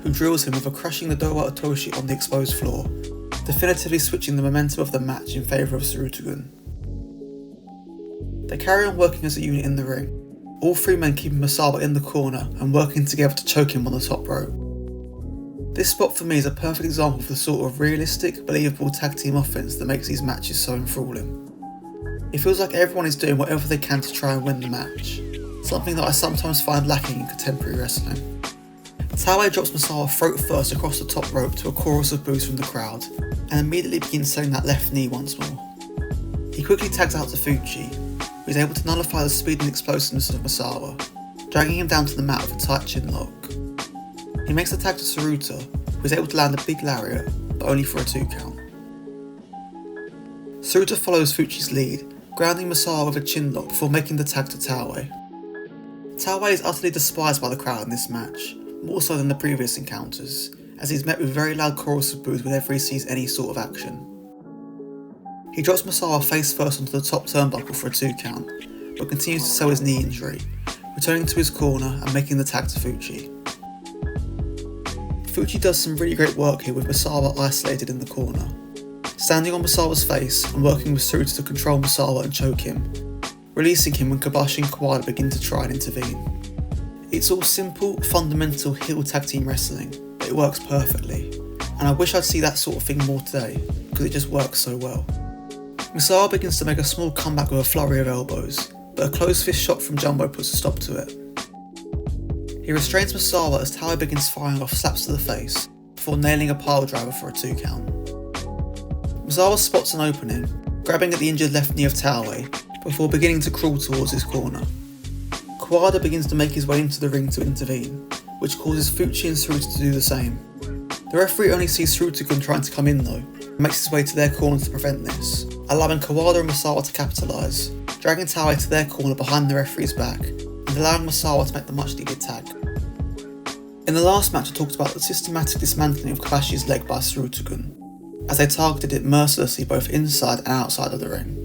[SPEAKER 1] who drills him with a crushing Nodowa Otoshi on the exposed floor, definitively switching the momentum of the match in favour of Tsuruta-gun. They carry on working as a unit in the ring, all three men keeping Misawa in the corner and working together to choke him on the top rope. This spot for me is a perfect example of the sort of realistic, believable tag team offense that makes these matches so enthralling. It feels like everyone is doing whatever they can to try and win the match, something that I sometimes find lacking in contemporary wrestling. Taue drops Misawa throat first across the top rope to a chorus of boos from the crowd, and immediately begins selling that left knee once more. He quickly tags out to Fuchi, who is able to nullify the speed and explosiveness of Misawa, dragging him down to the mat with a tight chin lock. He makes the tag to Tsuruta, who is able to land a big lariat, but only for a 2 count. Tsuruta follows Fuchi's lead, grounding Misawa with a chin lock before making the tag to Taue. Taue is utterly despised by the crowd in this match, more so than the previous encounters, as he's met with very loud chorus of boos whenever he sees any sort of action. He drops Misawa face first onto the top turnbuckle for a 2 count, but continues to sell his knee injury, returning to his corner and making the tag to Fuchi. Fuchi does some really great work here with Misawa isolated in the corner, standing on Misawa's face and working with Tsuruta to control Misawa and choke him, releasing him when Kobashi and Kawada begin to try and intervene. It's all simple, fundamental heel tag team wrestling, but it works perfectly, and I wish I'd see that sort of thing more today, because it just works so well. Misawa begins to make a small comeback with a flurry of elbows, but a closed fist shot from Jumbo puts a stop to it. He restrains Misawa as Taue begins firing off slaps to the face, before nailing a pile driver for a 2 count. Misawa spots an opening, grabbing at the injured left knee of Taue, before beginning to crawl towards his corner. Kawada begins to make his way into the ring to intervene, which causes Fuchi and Tsuruta to do the same. The referee only sees Tsuruta-gun trying to come in though, and makes his way to their corner to prevent this, allowing Kawada and Misawa to capitalise, dragging Taue to their corner behind the referee's back, and allowing Misawa to make the much needed tag. In the last match I talked about the systematic dismantling of Kobashi's leg by Tsuruta-gun, as they targeted it mercilessly both inside and outside of the ring.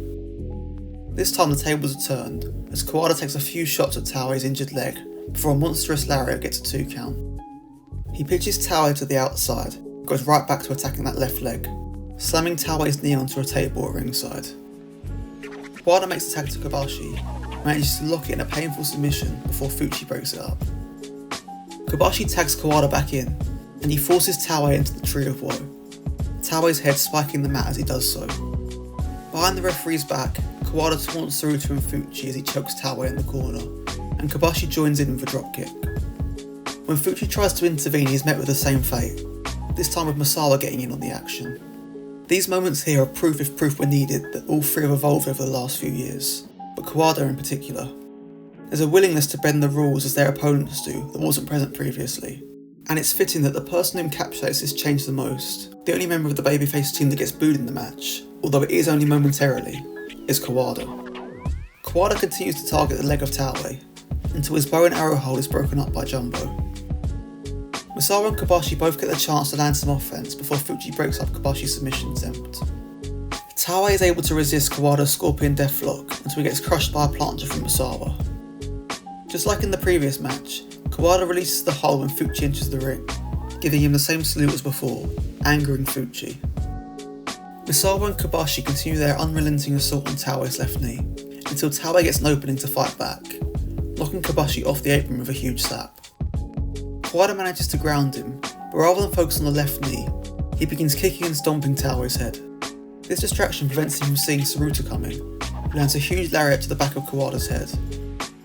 [SPEAKER 1] This time the tables are turned, as Kawada takes a few shots at Taue's injured leg before a monstrous lariat gets a 2 count. He pitches Taue to the outside, and goes right back to attacking that left leg, slamming Taue's knee onto a table at ringside. Kawada makes the tag to Kobashi, and manages to lock it in a painful submission before Fuchi breaks it up. Kobashi tags Kawada back in, and he forces Taue into the Tree of Woe, Taue's head spiking the mat as he does so. Behind the referee's back, Kawada taunts Tsuruta and Fuchi as he chokes Taue in the corner, and Kobashi joins in with a dropkick. When Fuchi tries to intervene, he is met with the same fate, this time with Misawa getting in on the action. These moments here are proof if proof were needed that all three have evolved over the last few years, but Kawada in particular. There's a willingness to bend the rules as their opponents do that wasn't present previously, and it's fitting that the person who encapsulates this change the most, the only member of the babyface team that gets booed in the match, although it is only momentarily, is Kawada. Kawada continues to target the leg of Taue, until his bow and arrow hole is broken up by Jumbo. Misawa and Kobashi both get the chance to land some offense before Fuchi breaks up Kobashi's submission attempt. Taue is able to resist Kawada's Scorpion Deathlock until he gets crushed by a plancha from Misawa. Just like in the previous match, Kawada releases the hold when Fuchi enters the ring, giving him the same salute as before, angering Fuchi. Misawa and Kobashi continue their unrelenting assault on Taue's left knee, until Taue gets an opening to fight back, knocking Kobashi off the apron with a huge slap. Kawada manages to ground him, but rather than focus on the left knee, he begins kicking and stomping Taue's head. This distraction prevents him from seeing Tsuruta coming, who lands a huge lariat to the back of Kawada's head,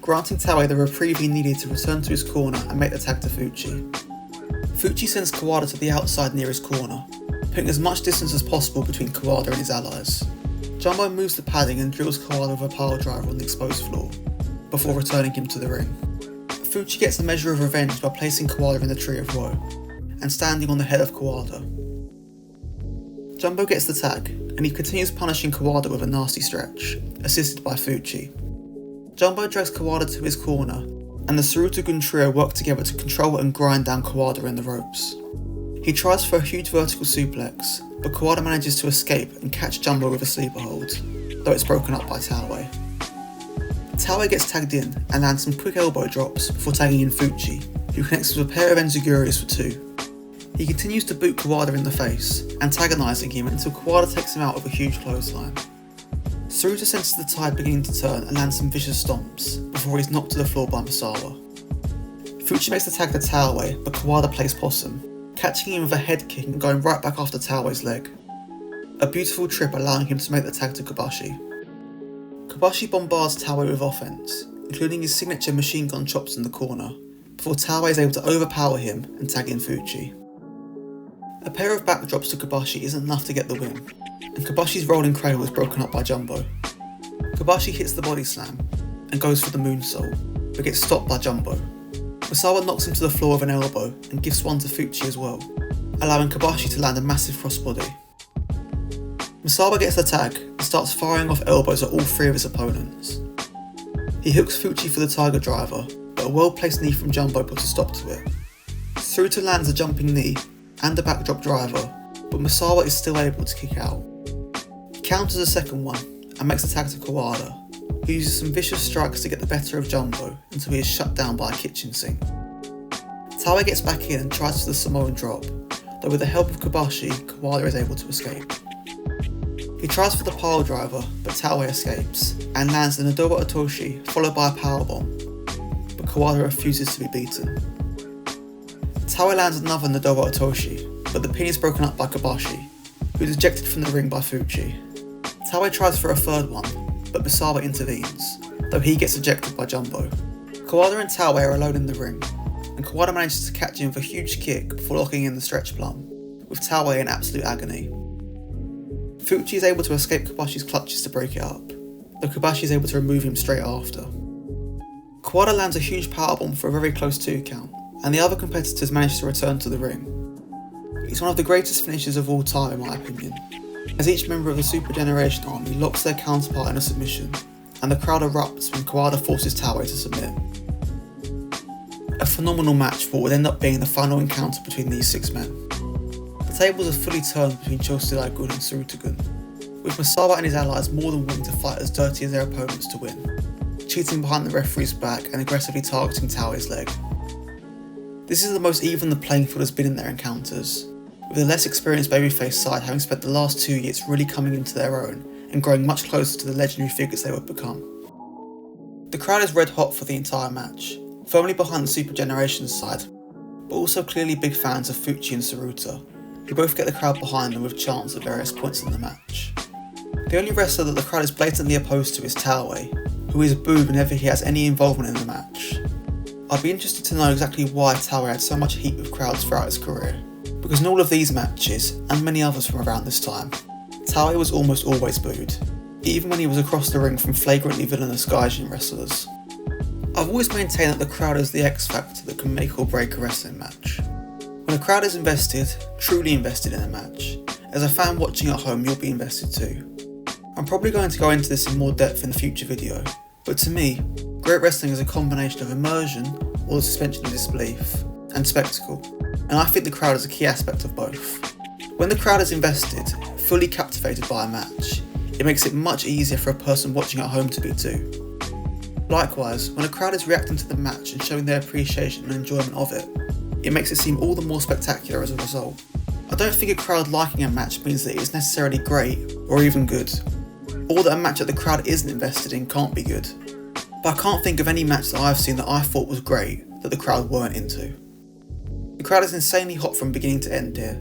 [SPEAKER 1] granting Taue the reprieve he needed to return to his corner and make the tag to Fuchi. Fuchi sends Kawada to the outside near his corner, putting as much distance as possible between Kawada and his allies. Jumbo moves the padding and drills Kawada with a pile driver on the exposed floor, before returning him to the ring. Fuchi gets a measure of revenge by placing Kawada in the Tree of Woe, and standing on the head of Kawada. Jumbo gets the tag, and he continues punishing Kawada with a nasty stretch, assisted by Fuchi. Jumbo drags Kawada to his corner, and the Tsuruta-gun trio work together to control and grind down Kawada in the ropes. He tries for a huge vertical suplex, but Kawada manages to escape and catch Jumbo with a sleeper hold, though it's broken up by Taue. Taue gets tagged in and lands some quick elbow drops before tagging in Fuchi, who connects with a pair of enziguris for 2. He continues to boot Kawada in the face, antagonising him until Kawada takes him out with a huge clothesline. Tsuruta senses the tide beginning to turn and lands some vicious stomps, before he's knocked to the floor by Misawa. Fuchi makes the tag to Taue, but Kawada plays possum, catching him with a head kick and going right back after Taue's leg. A beautiful trip allowing him to make the tag to Kobashi. Kobashi bombards Taue with offense, including his signature machine gun chops in the corner, before Taue is able to overpower him and tag in Fuchi. A pair of backdrops to Kobashi isn't enough to get the win, and Kobashi's rolling cradle is broken up by Jumbo. Kobashi hits the body slam and goes for the moonsault, but gets stopped by Jumbo. Misawa knocks him to the floor with an elbow and gives one to Fuchi as well, allowing Kobashi to land a massive crossbody. Misawa gets the tag and starts firing off elbows at all 3 of his opponents. He hooks Fuchi for the Tiger Driver, but a well-placed knee from Jumbo puts a stop to it. Tsuruta lands a jumping knee and a backdrop driver, but Misawa is still able to kick out. He counters a second one and makes a tag to Kawada, who uses some vicious strikes to get the better of Jumbo until he is shut down by a kitchen sink. Taue gets back in and tries for the Samoan drop, though with the help of Kobashi, Kawada is able to escape. He tries for the pile driver, but Taue escapes, and lands an Adoba Otoshi followed by a powerbomb, but Kawada refuses to be beaten. Taue lands another Adoba Otoshi, but the pin is broken up by Kobashi, who is ejected from the ring by Fuchi. Taue tries for a third one, but Misawa intervenes, though he gets ejected by Jumbo. Kawada and Taue are alone in the ring, and Kawada manages to catch him with a huge kick before locking in the stretch plum, with Taue in absolute agony. Fuchi is able to escape Kobashi's clutches to break it up, though Kobashi is able to remove him straight after. Kawada lands a huge powerbomb for a very close 2 count, and the other competitors manage to return to the ring. It's one of the greatest finishes of all time in my opinion, as each member of the Super Generation Army locks their counterpart in a submission, and the crowd erupts when Kawada forces Taue to submit. A phenomenal match for what would end up being the final encounter between these 6 men. The tables are fully turned between Tsuruta-gun and Tsuruta-gun, with Misawa and his allies more than willing to fight as dirty as their opponents to win, cheating behind the referee's back and aggressively targeting Taue's leg. This is the most even the playing field has been in their encounters, with the less experienced babyface side having spent the last 2 years really coming into their own and growing much closer to the legendary figures they would become. The crowd is red hot for the entire match, firmly behind the Super Generations side, but also clearly big fans of Fuchi and Tsuruta, who both get the crowd behind them with chants at various points in the match. The only wrestler that the crowd is blatantly opposed to is Taue, who is booed whenever he has any involvement in the match. I'd be interested to know exactly why Taue had so much heat with crowds throughout his career, because in all of these matches, and many others from around this time, Taue was almost always booed, even when he was across the ring from flagrantly villainous gaijin wrestlers. I've always maintained that the crowd is the X factor that can make or break a wrestling match. When a crowd is invested, truly invested in a match, as a fan watching at home you'll be invested too. I'm probably going to go into this in more depth in a future video, but to me, great wrestling is a combination of immersion, or the suspension of disbelief, and spectacle, and I think the crowd is a key aspect of both. When the crowd is invested, fully captivated by a match, it makes it much easier for a person watching at home to be too. Likewise, when a crowd is reacting to the match and showing their appreciation and enjoyment of it, it makes it seem all the more spectacular as a result. I don't think a crowd liking a match means that it is necessarily great or even good, or that a match that the crowd isn't invested in can't be good. But I can't think of any match that I've seen that I thought was great that the crowd weren't into. The crowd is insanely hot from beginning to end here,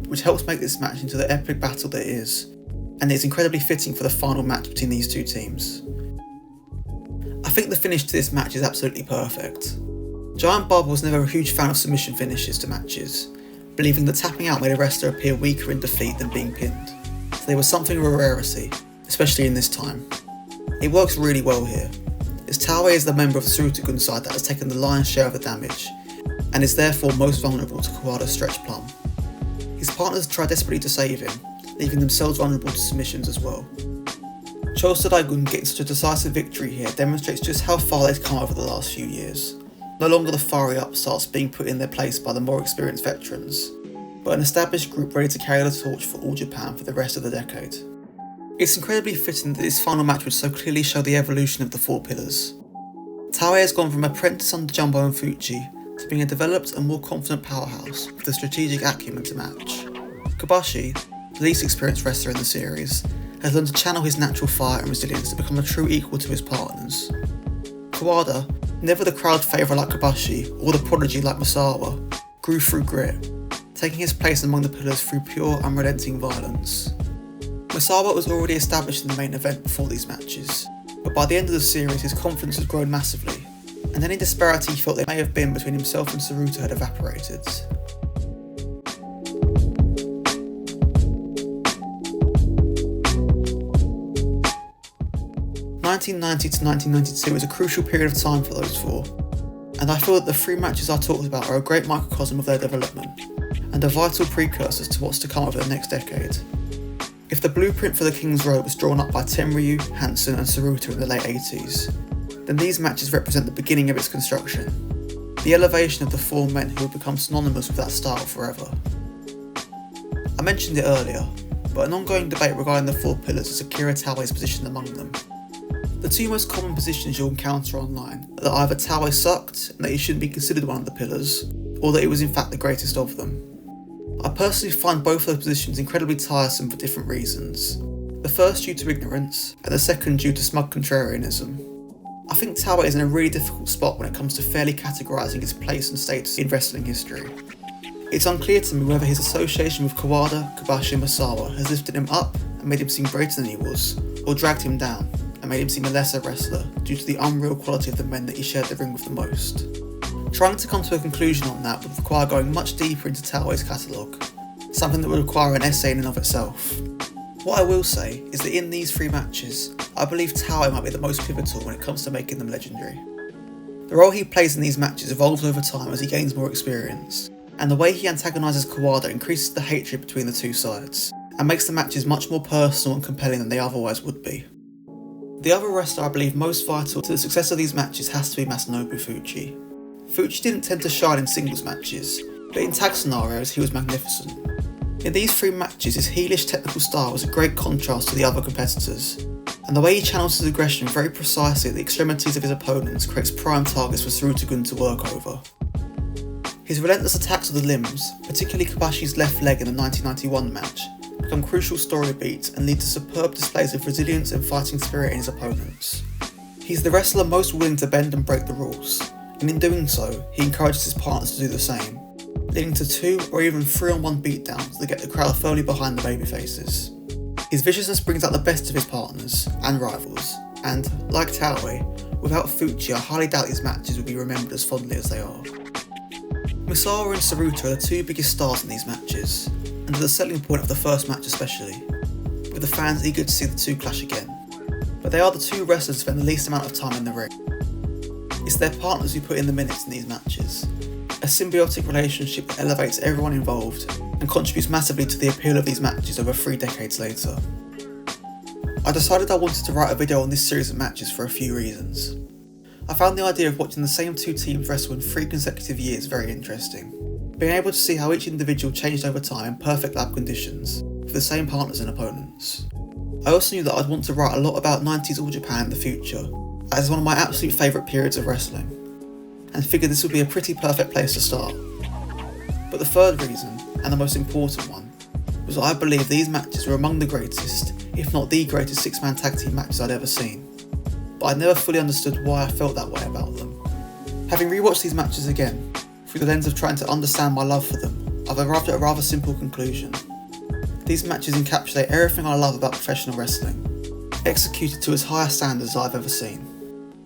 [SPEAKER 1] which helps make this match into the epic battle that it is, and it's incredibly fitting for the final match between these 2 teams. I think the finish to this match is absolutely perfect. Giant Baba was never a huge fan of submission finishes to matches, believing that tapping out made a wrestler appear weaker in defeat than being pinned, so they were something of a rarity, especially in this time. It works really well here, as Taue is the member of the Tsuruta-gun side that has taken the lion's share of the damage, and is therefore most vulnerable to Kawada's stretch plum. His partners try desperately to save him, leaving themselves vulnerable to submissions as well. Tsuruta-gun getting such a decisive victory here demonstrates just how far they've come over the last few years. No longer the fiery upstarts being put in their place by the more experienced veterans, but an established group ready to carry the torch for All Japan for the rest of the decade. It's incredibly fitting that this final match would so clearly show the evolution of the four pillars. Taue has gone from apprentice under Jumbo and Fuji to being a developed and more confident powerhouse with the strategic acumen to match. Kobashi, the least experienced wrestler in the series, has learned to channel his natural fire and resilience to become a true equal to his partners. Kawada, never the crowd favourite like Kobashi or the prodigy like Misawa, grew through grit, taking his place among the pillars through pure, unrelenting violence. Misawa was already established in the main event before these matches, but by the end of the series his confidence had grown massively, and any disparity he felt there may have been between himself and Tsuruta had evaporated. (1990 to 1992) is a crucial period of time for those four, and I feel that the three matches I talked about are a great microcosm of their development, and are vital precursors to what's to come over the next decade. If the blueprint for the King's Road was drawn up by Tenryu, Hansen and Tsuruta in the late 80s, then these matches represent the beginning of its construction, the elevation of the four men who would become synonymous with that style forever. I mentioned it earlier, but an ongoing debate regarding the four pillars is Akira Taue's position among them. The two most common positions you'll encounter online are that either Taue sucked and that he shouldn't be considered one of the pillars, or that he was in fact the greatest of them. I personally find both of those positions incredibly tiresome for different reasons, the first due to ignorance, and the second due to smug contrarianism. I think Taue is in a really difficult spot when it comes to fairly categorising his place and status in wrestling history. It's unclear to me whether his association with Kawada, Kobashi and Misawa has lifted him up and made him seem greater than he was, or dragged him down and made him seem a lesser wrestler due to the unreal quality of the men that he shared the ring with the most. Trying to come to a conclusion on that would require going much deeper into Taue's catalogue, something that would require an essay in and of itself. What I will say is that in these three matches, I believe Taue might be the most pivotal when it comes to making them legendary. The role he plays in these matches evolves over time as he gains more experience, and the way he antagonises Kawada increases the hatred between the two sides, and makes the matches much more personal and compelling than they otherwise would be. The other wrestler I believe most vital to the success of these matches has to be Masanobu Fuji. Fuji didn't tend to shine in singles matches, but in tag scenarios he was magnificent. In these three matches his heelish technical style was a great contrast to the other competitors, and the way he channels his aggression very precisely at the extremities of his opponents creates prime targets for Tsuruta-gun to work over. His relentless attacks of the limbs, particularly Kobashi's left leg in the 1991 match, become crucial story beats and lead to superb displays of resilience and fighting spirit in his opponents. He's the wrestler most willing to bend and break the rules, and in doing so, he encourages his partners to do the same, leading to 2 or even 3-on-1 beatdowns that get the crowd firmly behind the babyfaces. His viciousness brings out the best of his partners and rivals, and, like Taue, without Fuji I highly doubt these matches will be remembered as fondly as they are. Misawa and Tsuruta are the two biggest stars in these matches, and are the selling point of the first match especially, with the fans eager to see the two clash again. But they are the two wrestlers who spend the least amount of time in the ring. It's their partners who put in the minutes in these matches, a symbiotic relationship that elevates everyone involved and contributes massively to the appeal of these matches over 3 decades later. I decided I wanted to write a video on this series of matches for a few reasons. I found the idea of watching the same two teams wrestle in 3 consecutive years very interesting, being able to see how each individual changed over time in perfect lab conditions, with the same partners and opponents. I also knew that I'd want to write a lot about 90s All Japan in the future, as one of my absolute favourite periods of wrestling, and figured this would be a pretty perfect place to start. But the third reason, and the most important one, was that I believe these matches were among the greatest, if not the greatest 6-man tag team matches I'd ever seen, but I never fully understood why I felt that way about them. Having rewatched these matches again, through the lens of trying to understand my love for them, I've arrived at a rather simple conclusion. These matches encapsulate everything I love about professional wrestling, executed to as high a standard as I've ever seen.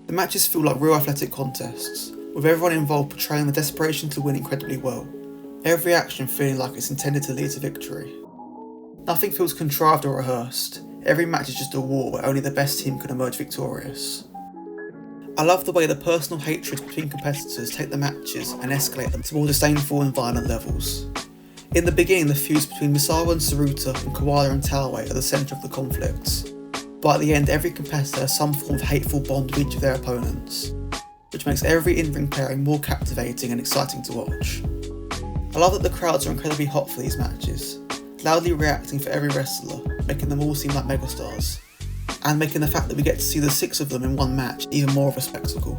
[SPEAKER 1] The matches feel like real athletic contests, with everyone involved portraying the desperation to win incredibly well, every action feeling like it's intended to lead to victory. Nothing feels contrived or rehearsed, every match is just a war where only the best team can emerge victorious. I love the way the personal hatreds between competitors take the matches and escalate them to more disdainful and violent levels. In the beginning, the feuds between Misawa and Tsuruta and Kawada and Taue are the centre of the conflicts, but at the end every competitor has some form of hateful bond with each of their opponents, which makes every in-ring pairing more captivating and exciting to watch. I love that the crowds are incredibly hot for these matches, loudly reacting for every wrestler, making them all seem like megastars, and making the fact that we get to see the 6 of them in one match even more of a spectacle.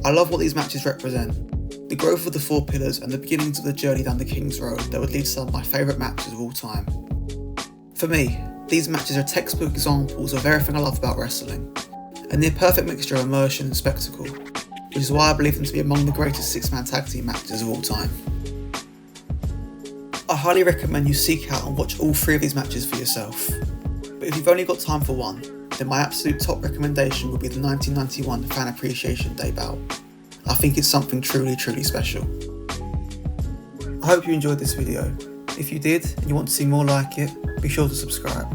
[SPEAKER 1] I love what these matches represent, the growth of the 4 pillars and the beginnings of the journey down the King's Road that would lead to some of my favourite matches of all time. For me, these matches are textbook examples of everything I love about wrestling, a near perfect mixture of immersion and spectacle, which is why I believe them to be among the greatest 6-man tag team matches of all time. I highly recommend you seek out and watch all 3 of these matches for yourself, but if you've only got time for one, then my absolute top recommendation would be the 1991 Fan Appreciation Day bout. I think it's something truly special. I hope you enjoyed this video. If you did and you want to see more like it, be sure to subscribe.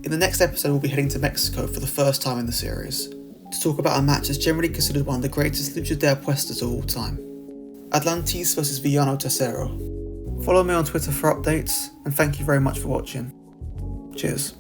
[SPEAKER 1] In the next episode we'll be heading to Mexico for the first time in the series, to talk about a match that's generally considered one of the greatest lucha de apuestas of all time. Atlantis vs Villano Tercero. Follow me on Twitter for updates, and thank you very much for watching. Cheers.